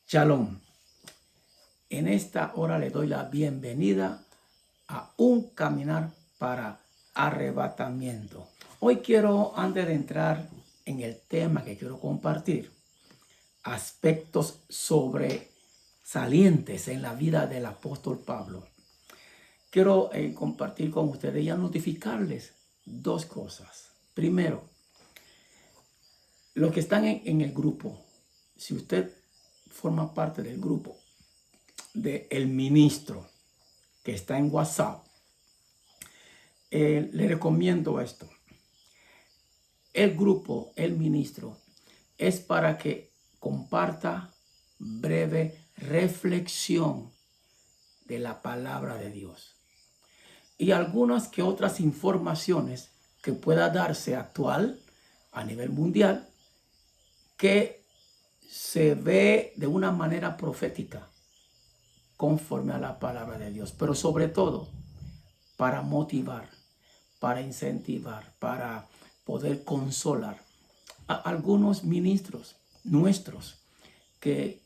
Shalom. En esta hora le doy la bienvenida a un caminar para arrebatamiento. Hoy quiero, antes de entrar en el tema que quiero compartir, aspectos sobresalientes en la vida del apóstol Pablo. Quiero compartir con ustedes y a notificarles dos cosas. Primero, los que están en el grupo, si usted forma parte del grupo del ministro que está en WhatsApp, le recomiendo esto. El grupo, el ministro, es para que comparta breve reflexión de la palabra de Dios y algunas que otras informaciones que pueda darse actual a nivel mundial que se ve de una manera profética conforme a la palabra de Dios, pero sobre todo para motivar, para incentivar, para poder consolar a algunos ministros nuestros que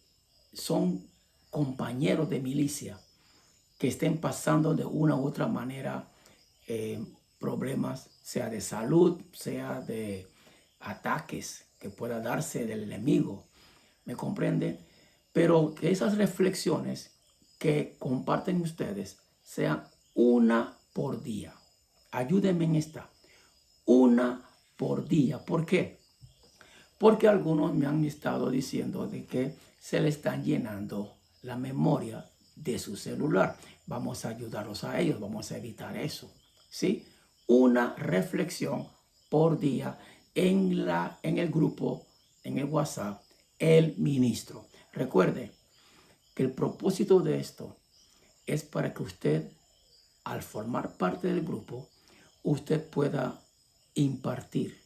son compañeros de milicia, que estén pasando de una u otra manera problemas, sea de salud, sea de ataques que pueda darse del enemigo. ¿Me comprende? Pero que esas reflexiones que comparten ustedes sean una por día. Ayúdenme en esta. Una por día. ¿Por qué? Porque algunos me han estado diciendo de que se le están llenando la memoria de su celular. Vamos a ayudarlos a ellos, vamos a evitar eso. ¿Sí? Una reflexión por día en el grupo, en el WhatsApp, el ministro. Recuerde que el propósito de esto es para que usted, al formar parte del grupo, usted pueda impartir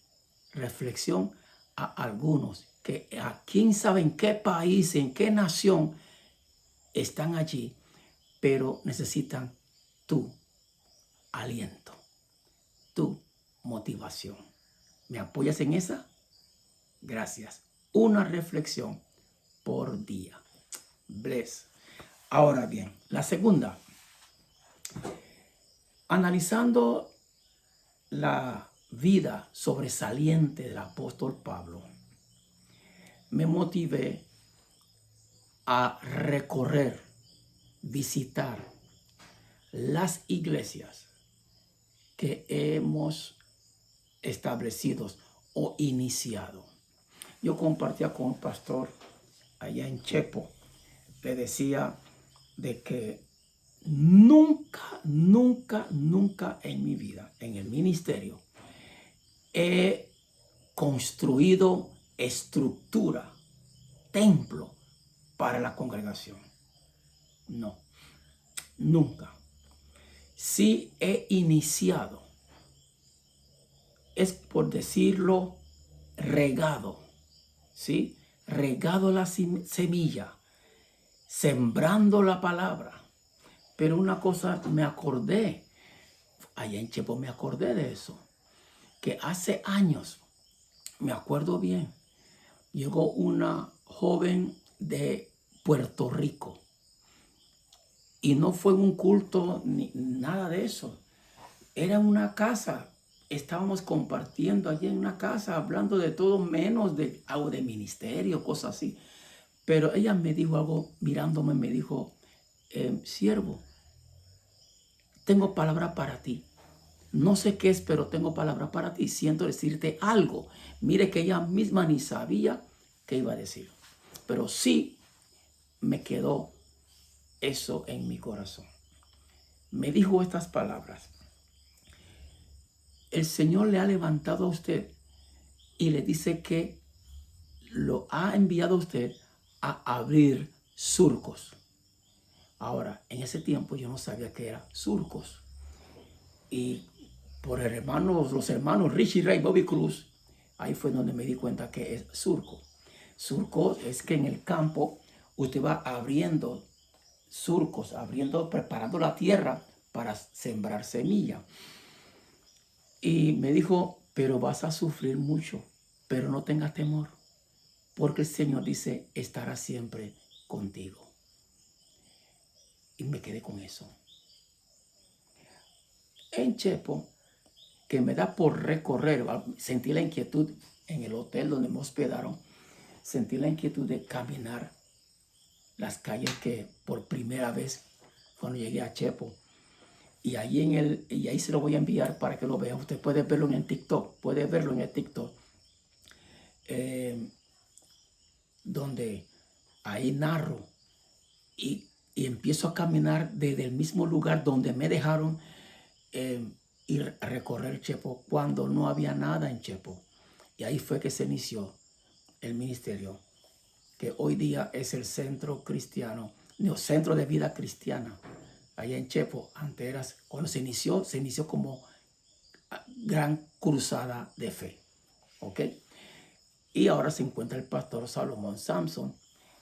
reflexión a algunos que a quién sabe en qué país, en qué nación están allí, pero necesitan tu aliento, tu motivación. ¿Me apoyas en esa? Gracias. Una reflexión por día. Bless. Ahora bien, la segunda. Analizando la vida sobresaliente del apóstol Pablo, me motivé a recorrer, visitar las iglesias que hemos establecido o iniciado. Yo compartía con un pastor allá en Chepo, le decía de que nunca en mi vida, en el ministerio, he construido estructura, templo para la congregación. No, nunca. Sí he iniciado, es por decirlo, regado, ¿sí? Regado la semilla, sembrando la palabra. Pero una cosa me acordé, allá en Chepo me acordé de eso, que hace años, me acuerdo bien, llegó una joven de Puerto Rico y no fue un culto ni nada de eso. Era una casa, estábamos compartiendo allí en una casa, hablando de todo menos de algo de ministerio, cosas así. Pero ella me dijo algo, mirándome, me dijo, siervo, tengo palabra para ti. No sé qué es, pero tengo palabra para ti. Siento decirte algo. Mire que ella misma ni sabía qué iba a decir. Pero sí me quedó eso en mi corazón. Me dijo estas palabras. El Señor le ha levantado a usted y le dice que lo ha enviado a usted a abrir surcos. Ahora, en ese tiempo yo no sabía qué era surcos. Y por los hermanos Richie Ray, Bobby Cruz, ahí fue donde me di cuenta que es surco. Surco es que en el campo usted va abriendo surcos, preparando la tierra para sembrar semilla. Y me dijo, pero vas a sufrir mucho, pero no tengas temor, porque el Señor dice, estará siempre contigo. Y me quedé con eso. En Chepo, que me da por recorrer, sentí la inquietud en el hotel donde me hospedaron, sentí la inquietud de caminar las calles que por primera vez cuando llegué a Chepo. Y ahí se lo voy a enviar para que lo vean. Usted puede verlo en el TikTok, puede verlo en el TikTok. Donde ahí narro y empiezo a caminar desde el mismo lugar donde me dejaron ir a recorrer Chepo cuando no había nada en Chepo. Y ahí fue que se inició el ministerio, que hoy día es el centro cristiano, no, centro de vida cristiana. Allá en Chepo, antes cuando se inició como gran cruzada de fe. ¿Ok? Y ahora se encuentra el pastor Salomón Samson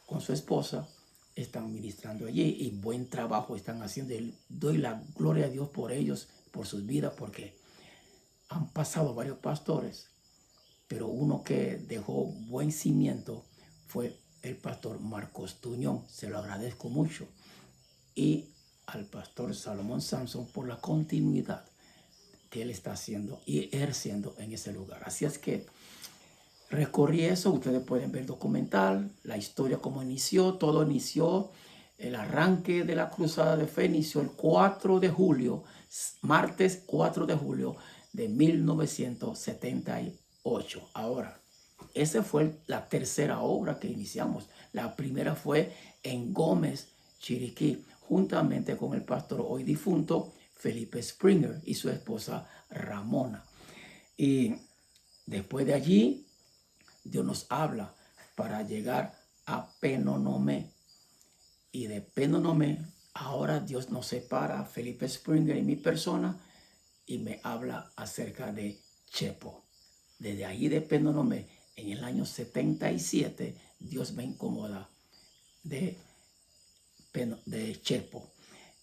con su esposa. Están ministrando allí y buen trabajo están haciendo. Doy la gloria a Dios por ellos, por sus vidas, porque han pasado varios pastores, pero uno que dejó buen cimiento fue el pastor Marcos Tuñón. Se lo agradezco mucho. Y al pastor Salomón Samson por la continuidad que él está haciendo y ejerciendo en ese lugar. Así es que recorrí eso. Ustedes pueden ver documental, la historia cómo inició. Todo inició, el arranque de la cruzada de fe inició el 4 de julio, martes 4 de julio de 1978. Ahora, esa fue la tercera obra que iniciamos. La primera fue en Gómez, Chiriquí, juntamente con el pastor hoy difunto Felipe Springer y su esposa Ramona. Y después de allí, Dios nos habla para llegar a Penonomé. Y de Penonomé, ahora Dios nos separa a Felipe Springer y mi persona y me habla acerca de Chepo. Desde ahí de Penonomé, en el año 77, Dios me incomoda de Chepo.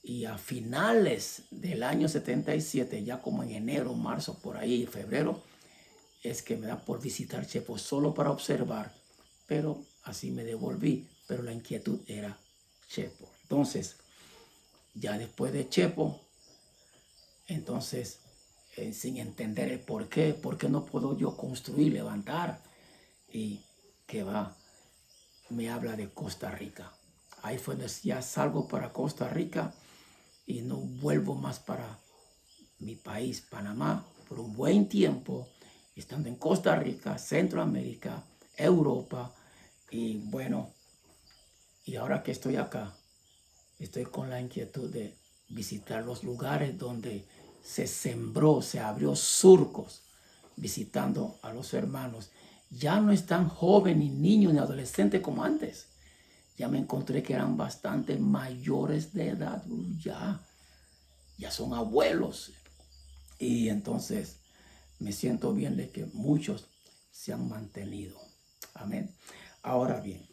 Y a finales del año 77, ya como en enero, marzo, por ahí, febrero, es que me da por visitar Chepo solo para observar, pero así me devolví, pero la inquietud era Chepo. Entonces, ya después de Chepo, entonces, sin entender el por qué no puedo yo construir, levantar, y que va, me habla de Costa Rica. Ahí fue donde ya salgo para Costa Rica y no vuelvo más para mi país, Panamá, por un buen tiempo, estando en Costa Rica, Centroamérica, Europa, y bueno, y ahora que estoy acá, estoy con la inquietud de visitar los lugares donde se sembró, se abrió surcos, visitando a los hermanos. Ya no están jóvenes, ni niños, ni adolescentes como antes. Ya me encontré que eran bastante mayores de edad, ya son abuelos. Y entonces me siento bien de que muchos se han mantenido. Amén. Ahora bien,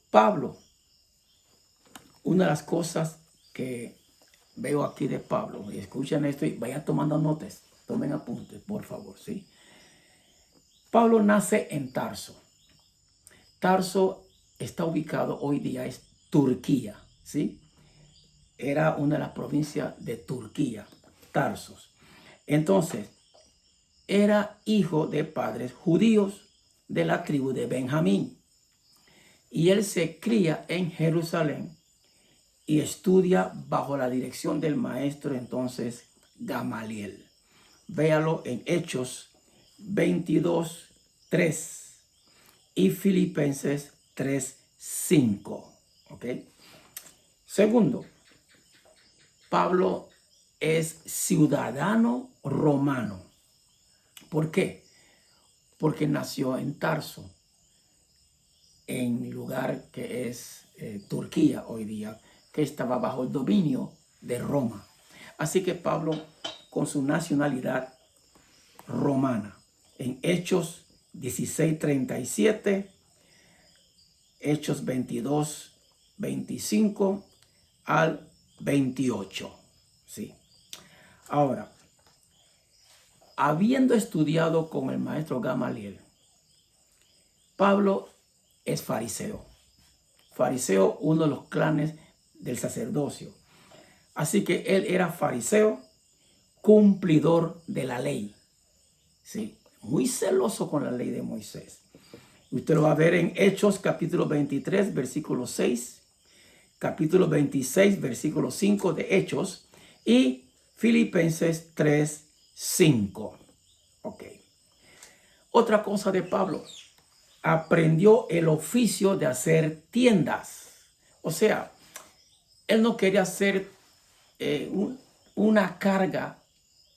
Pablo, una de las cosas que veo aquí de Pablo, y escuchen esto y vayan tomando notas, tomen apuntes, por favor, ¿sí? Pablo nace en Tarso. Tarso está ubicado hoy día, es Turquía, ¿sí? Era una de las provincias de Turquía, Tarsos. Entonces, era hijo de padres judíos de la tribu de Benjamín. Y él se cría en Jerusalén y estudia bajo la dirección del maestro entonces Gamaliel. Véalo en Hechos 22, 3 y Filipenses 3, 5. ¿Ok? Segundo, Pablo es ciudadano romano. ¿Por qué? Porque nació en Tarso, en el lugar que es Turquía hoy día, que estaba bajo el dominio de Roma. Así que Pablo, con su nacionalidad romana, en Hechos 16:37, Hechos 22:25 al 28. ¿Sí? Ahora, habiendo estudiado con el maestro Gamaliel, Pablo es fariseo. Fariseo, uno de los clanes del sacerdocio. Así que él era fariseo, cumplidor de la ley. Sí, muy celoso con la ley de Moisés. Usted lo va a ver en Hechos capítulo 23, versículo 6, capítulo 26, versículo 5 de Hechos y Filipenses 3, 5. Ok. Otra cosa de Pablo, aprendió el oficio de hacer tiendas. O sea, él no quería hacer una carga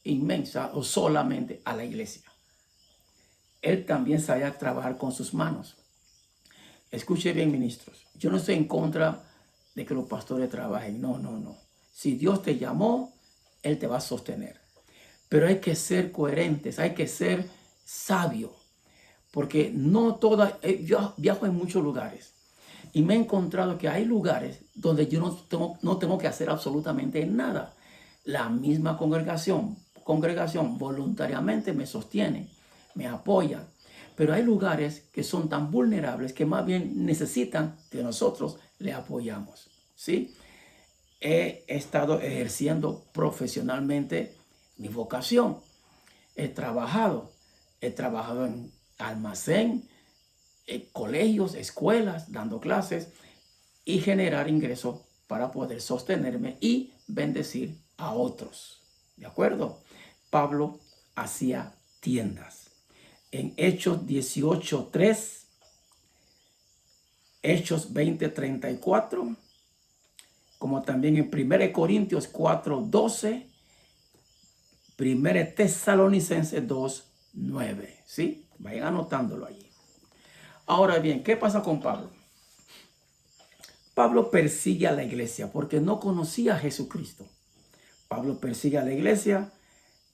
inmensa o solamente a la iglesia. Él también sabía trabajar con sus manos. Escuche bien, ministros. Yo no estoy en contra de que los pastores trabajen. No, no, no. Si Dios te llamó, Él te va a sostener. Pero hay que ser coherentes, hay que ser sabios. Porque no toda... Yo viajo en muchos lugares y me he encontrado que hay lugares donde yo no tengo que hacer absolutamente nada. La misma congregación voluntariamente me sostiene, me apoya. Pero hay lugares que son tan vulnerables que más bien necesitan que nosotros le apoyamos. ¿Sí? He estado ejerciendo profesionalmente mi vocación. He trabajado en almacén, colegios, escuelas, dando clases y generar ingresos para poder sostenerme y bendecir a otros. ¿De acuerdo? Pablo hacía tiendas. En Hechos 18:3, Hechos 20:34, como también en 1 Corintios 4:12, 1 Tesalonicenses 2:9. ¿Sí? Vayan anotándolo allí. Ahora bien, ¿qué pasa con Pablo? Pablo persigue a la iglesia porque no conocía a Jesucristo. Pablo persigue a la iglesia,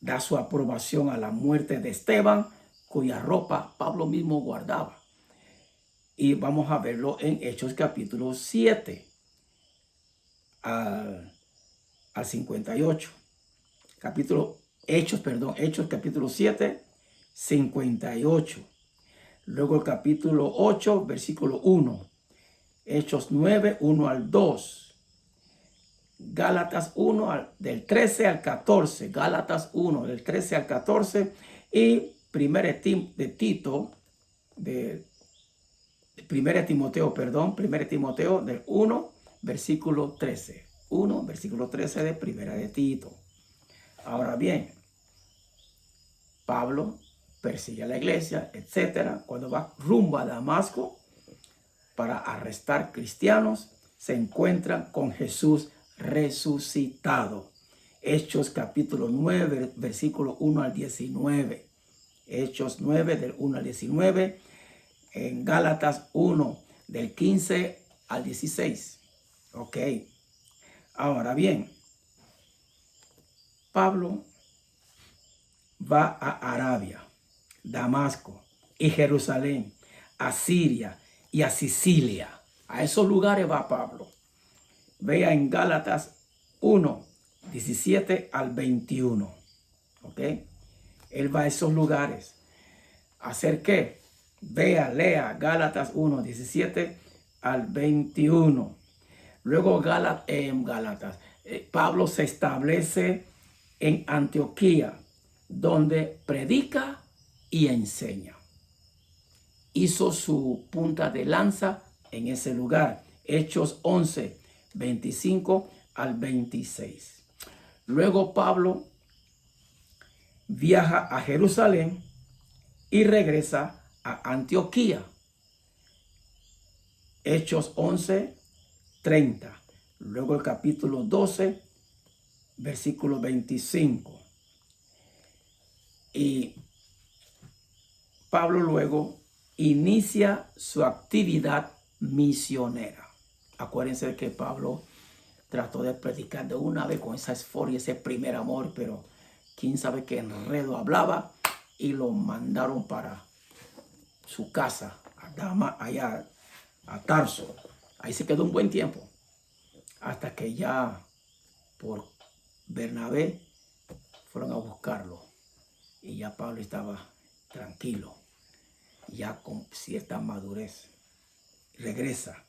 da su aprobación a la muerte de Esteban, cuya ropa Pablo mismo guardaba. Y vamos a verlo en Hechos capítulo 7 al 58. Hechos capítulo 7, 58. Luego el capítulo 8, versículo 1. Hechos 9, 1 al 2. Gálatas 1 del 13 al 14. Gálatas 1 del 13 al 14. Y 1 Timoteo del 1, versículo 13. 1, versículo 13 de 1 de Tito. Ahora bien, Pablo persigue a la iglesia, etcétera. Cuando va rumbo a Damasco para arrestar cristianos, se encuentran con Jesús resucitado. Hechos capítulo 9, versículo 1 al 19. Hechos 9 del 1 al 19. En Gálatas 1 del 15 al 16. Ok. Ahora bien, Pablo va a Arabia, Damasco y Jerusalén, a Siria y a Sicilia. A esos lugares va Pablo. Vea en Gálatas 1, 17 al 21. ¿Ok? Él va a esos lugares. ¿Hacer qué? Vea, lea Gálatas 1, 17 al 21. Luego Pablo se establece en Antioquía, donde predica y enseña. Hizo su punta de lanza en ese lugar. Hechos 11, 25 al 26. Luego Pablo viaja a Jerusalén y regresa a Antioquía. Hechos 11, 30. Luego el capítulo 12, versículo 25. Y Pablo luego inicia su actividad misionera. Acuérdense de que Pablo trató de predicar de una vez con esa esforia, ese primer amor, pero quién sabe qué enredo hablaba y lo mandaron para su casa, allá a Tarso. Ahí se quedó un buen tiempo, hasta que ya por Bernabé fueron a buscarlo y ya Pablo estaba tranquilo, ya con cierta madurez. Regresa.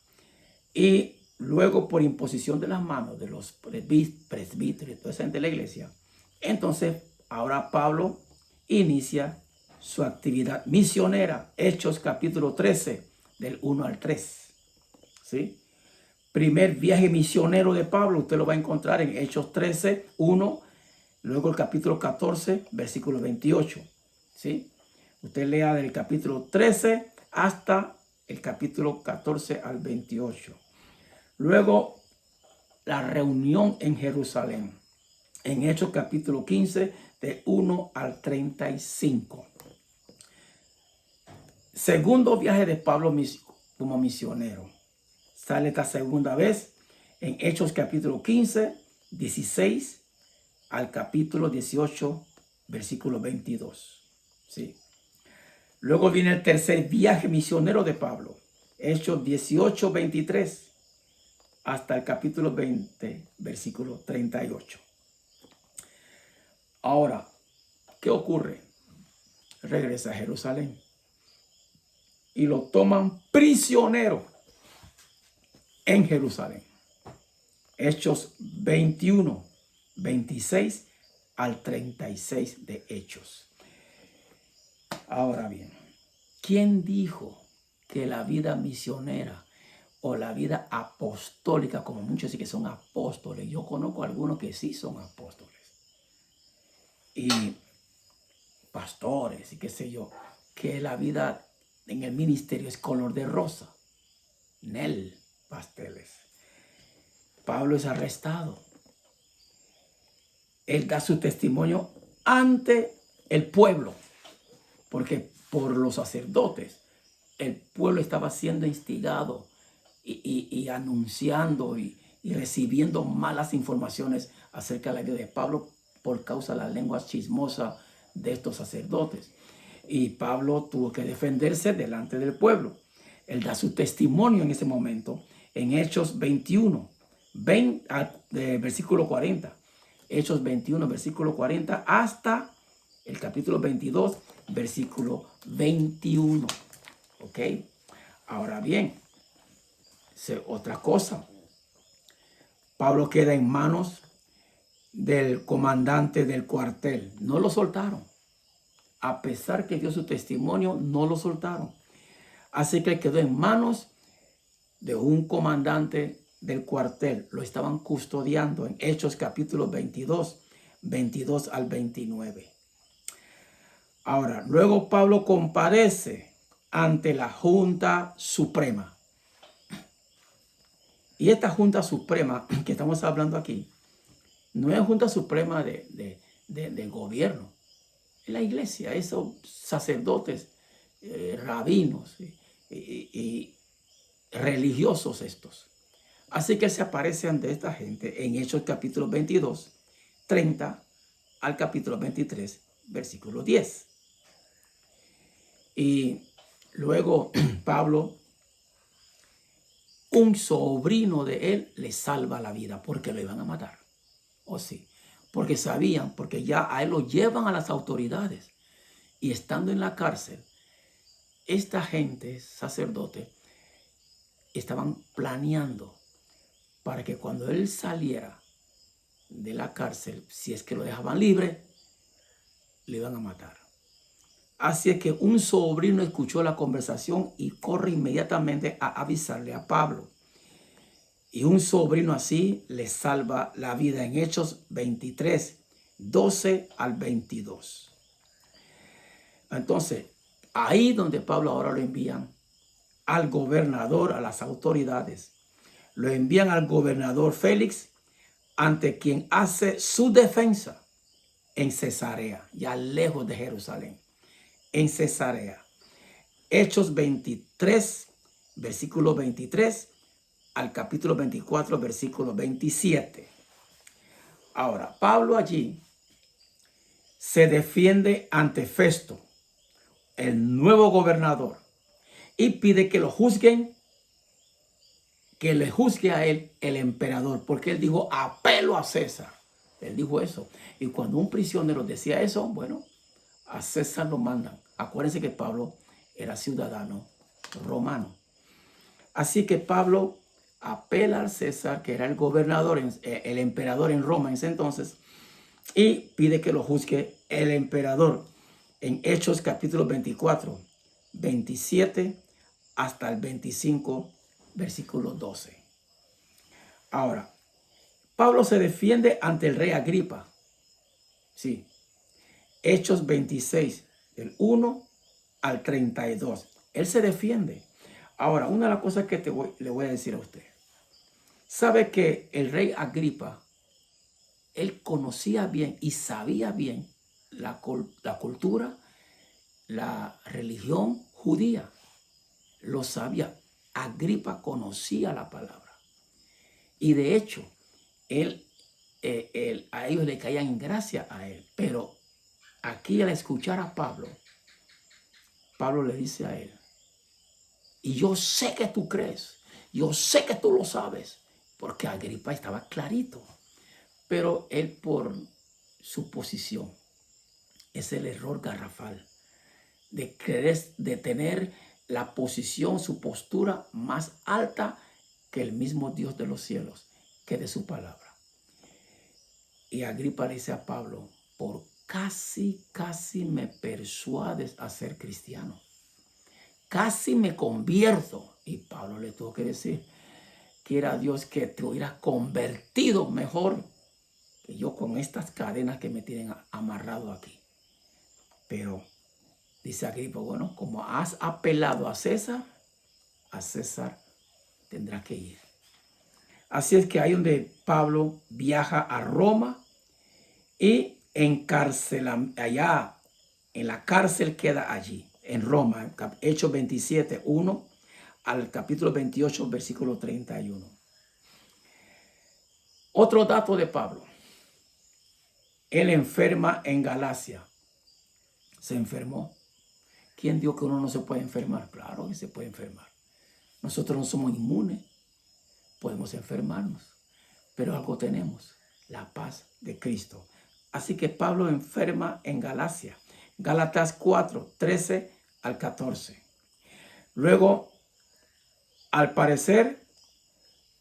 Y luego, por imposición de las manos de los presbíteros y toda esa gente de la iglesia, entonces ahora Pablo inicia su actividad misionera. Hechos capítulo 13, del 1 al 3. ¿Sí? Primer viaje misionero de Pablo, usted lo va a encontrar en Hechos 13, 1, luego el capítulo 14, versículo 28. ¿Sí? Usted lea del capítulo 13 hasta el capítulo 14 al 28. Luego, la reunión en Jerusalén, en Hechos capítulo 15, de 1 al 35. Segundo viaje de Pablo como misionero. Sale esta segunda vez en Hechos capítulo 15, 16 al capítulo 18, versículo 22. ¿Sí? Luego viene el tercer viaje misionero de Pablo. Hechos 18, 23 hasta el capítulo 20, versículo 38. Ahora, ¿qué ocurre? Regresa a Jerusalén y lo toman prisionero en Jerusalén. Hechos 21, 26 al 36 de Hechos. Ahora bien, ¿quién dijo que la vida misionera o la vida apostólica, como muchos sí que son apóstoles? Yo conozco algunos que sí son apóstoles y pastores y qué sé yo, que la vida en el ministerio es color de rosa, Nel pasteles. Pablo es arrestado. Él da su testimonio ante el pueblo, porque por los sacerdotes el pueblo estaba siendo instigado y anunciando y recibiendo malas informaciones acerca de la vida de Pablo por causa de las lenguas chismosas de estos sacerdotes. Y Pablo tuvo que defenderse delante del pueblo. Él da su testimonio en ese momento en Hechos 21, versículo 40. Hechos 21, versículo 40 hasta el capítulo 22, versículo 21. ¿Ok? Ahora bien, otra cosa. Pablo queda en manos del comandante del cuartel. No lo soltaron. A pesar que dio su testimonio, no lo soltaron. Así que quedó en manos de un comandante del cuartel. Lo estaban custodiando en Hechos capítulo 22, 22 al 29. Ahora, luego Pablo comparece ante la Junta Suprema. Y esta Junta Suprema que estamos hablando aquí, no es Junta Suprema del gobierno. Es la iglesia, esos sacerdotes, rabinos y religiosos estos. Así que se aparece ante esta gente en Hechos capítulo 22, 30 al capítulo 23, versículo 10. Y luego Pablo, un sobrino de él, le salva la vida porque lo iban a matar. ¿O sí? Porque sabían, porque ya a él lo llevan a las autoridades. Y estando en la cárcel, esta gente, sacerdote, estaban planeando para que cuando él saliera de la cárcel, si es que lo dejaban libre, le iban a matar. Así es que un sobrino escuchó la conversación y corre inmediatamente a avisarle a Pablo. Y un sobrino así le salva la vida en Hechos 23, 12 al 22. Entonces, ahí donde Pablo ahora lo envían al gobernador, a las autoridades. Lo envían al gobernador Félix, ante quien hace su defensa en Cesarea, ya lejos de Jerusalén, en Cesarea. Hechos 23, versículo 23 al capítulo 24, versículo 27. Ahora, Pablo allí se defiende ante Festo, el nuevo gobernador, y pide que lo juzguen, que le juzgue a él el emperador, porque él dijo, apelo a César. Él dijo eso. Y cuando un prisionero decía eso, bueno, a César lo mandan. Acuérdense que Pablo era ciudadano romano. Así que Pablo apela al César, que era el gobernador, el emperador en Roma en ese entonces, y pide que lo juzgue el emperador. En Hechos capítulo 24, 27 hasta el 25, versículo 12. Ahora, Pablo se defiende ante el rey Agripa. Sí. Hechos 26, del 1 al 32. Él se defiende. Ahora, una de las cosas que le voy a decir a usted. Sabe que el rey Agripa, él conocía bien y sabía bien la cultura, la religión judía. Lo sabía. Agripa conocía la palabra. Y de hecho, a ellos le caían en gracia a él. Pero aquí al escuchar a Pablo, Pablo le dice a él, y yo sé que tú crees, yo sé que tú lo sabes, porque Agripa estaba clarito. Pero él por su posición, es el error garrafal de querer, de tener la posición, su postura más alta que el mismo Dios de los cielos, que de su palabra. Y Agripa le dice a Pablo, por casi me persuades a ser cristiano. Casi me convierto. Y Pablo le tuvo que decir, quiera Dios que te hubieras convertido mejor que yo con estas cadenas que me tienen amarrado aquí. Pero dice Agripa, bueno, como has apelado a César tendrá que ir. Así es que ahí donde Pablo viaja a Roma y encarcela, allá en la cárcel queda allí, en Roma, Hechos 27, 1 al capítulo 28, versículo 31. Otro dato de Pablo. Él enferma en Galacia. Se enfermó. ¿Quién dijo que uno no se puede enfermar? Claro que se puede enfermar. Nosotros no somos inmunes. Podemos enfermarnos. Pero algo tenemos. La paz de Cristo. Así que Pablo enferma en Galacia. Gálatas 4, 13 al 14. Luego, al parecer,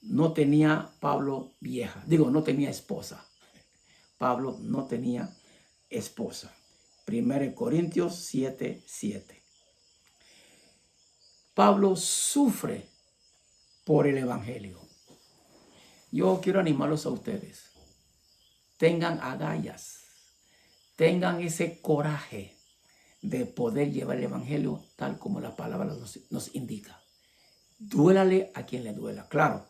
no tenía Pablo vieja. Digo, no tenía esposa. Pablo no tenía esposa. 1 Corintios 7, 7. Pablo sufre por el evangelio. Yo quiero animarlos a ustedes. Tengan agallas. Tengan ese coraje de poder llevar el evangelio tal como la palabra nos indica. Duélale a quien le duela. Claro,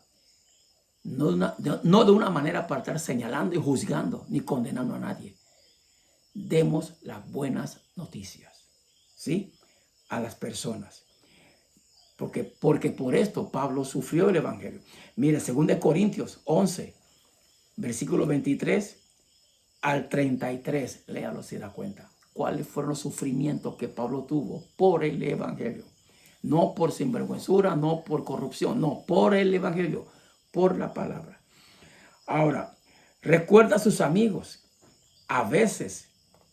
no de una manera para estar señalando y juzgando ni condenando a nadie. Demos las buenas noticias, ¿sí? A las personas. Porque por esto Pablo sufrió el evangelio. Mire, 2 Corintios 11, versículo 23 al 33. Léalo si da cuenta. ¿Cuáles fueron los sufrimientos que Pablo tuvo por el evangelio? No por sinvergüenzura, no por corrupción, no, por el evangelio, por la palabra. Ahora, recuerda a sus amigos. A veces,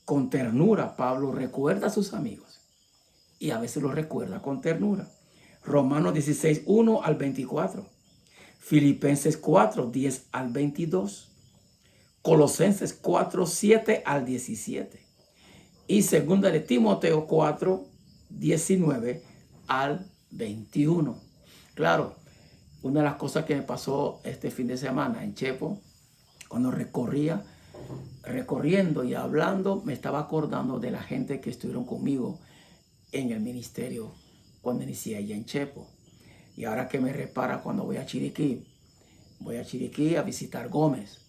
con ternura, Pablo recuerda a sus amigos. Y a veces los recuerda con ternura. Romanos 16, 1 al 24. Filipenses 4, 10 al 22. Colosenses 4, 7 al 17. Y segunda de Timoteo 4, 19 al 21. Claro, una de las cosas que me pasó este fin de semana en Chepo, cuando recorriendo y hablando, me estaba acordando de la gente que estuvieron conmigo en el ministerio cuando inicié allá en Chepo. Y ahora que me repara cuando voy a Chiriquí a visitar Gómez,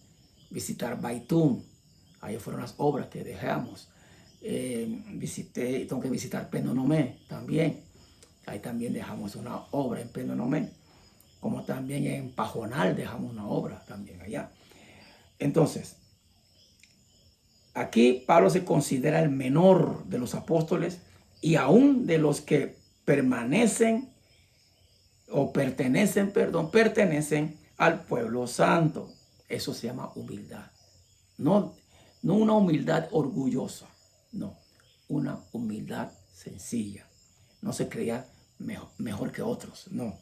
visitar Baitún. Ahí fueron las obras que dejamos. Tengo que visitar Penonomé también. Ahí también dejamos una obra en Penonomé. Como también en Pajonal dejamos una obra también allá. Entonces, aquí Pablo se considera el menor de los apóstoles y aún de los que pertenecen al pueblo santo. Eso se llama humildad. No una humildad orgullosa, no, una humildad sencilla. No se creía mejor que otros, no.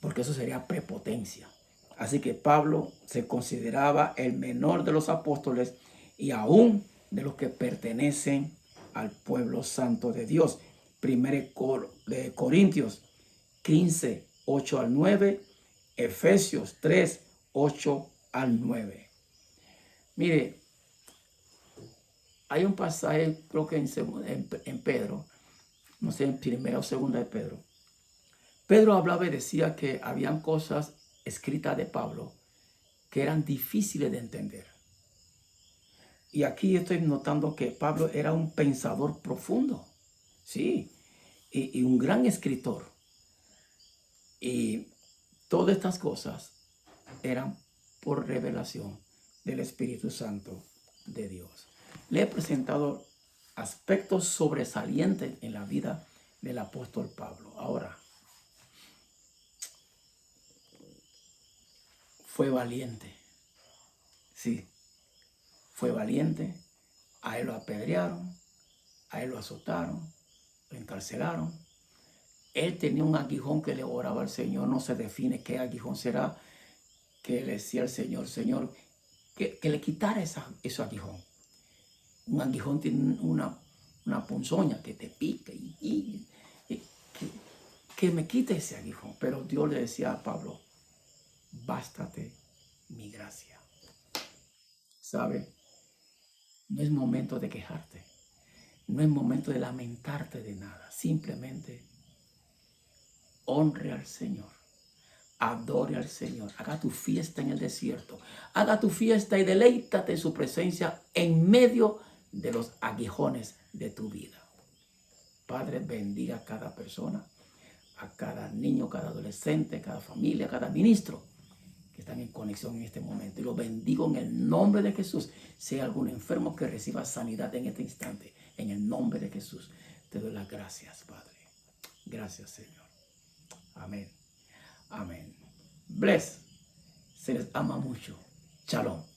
porque eso sería prepotencia. Así que Pablo se consideraba el menor de los apóstoles y aún de los que pertenecen al pueblo santo de Dios. 1 Corintios 15, 8 al 9, Efesios 3, 8 al 9. Mire, hay un pasaje, creo que en Pedro, no sé, en primera o segunda de Pedro. Pedro hablaba y decía que habían cosas escritas de Pablo que eran difíciles de entender. Y aquí estoy notando que Pablo era un pensador profundo, sí, y un gran escritor. Y todas estas cosas eran por revelación del Espíritu Santo de Dios. Le he presentado aspectos sobresalientes en la vida del apóstol Pablo. Ahora, fue valiente, sí, fue valiente. A él lo apedrearon, a él lo azotaron, lo encarcelaron. Él tenía un aguijón que le oraba al Señor, no se define qué aguijón será, que le decía al Señor, Señor, que le quitara ese aguijón. Un aguijón tiene una ponzoña que te pica y que me quite ese aguijón. Pero Dios le decía a Pablo, bástate mi gracia. ¿Sabe? No es momento de quejarte. No es momento de lamentarte de nada. Simplemente honre al Señor. Adore al Señor. Haga tu fiesta en el desierto. Haga tu fiesta y deleítate en su presencia en medio de los aguijones de tu vida. Padre, bendiga a cada persona, a cada niño, cada adolescente, cada familia, cada ministro que están en conexión en este momento. Y lo bendigo en el nombre de Jesús. Si hay algún enfermo que reciba sanidad en este instante, en el nombre de Jesús, te doy las gracias, Padre. Gracias, Señor. Amén. Amén. Bless. Se les ama mucho. Shalom.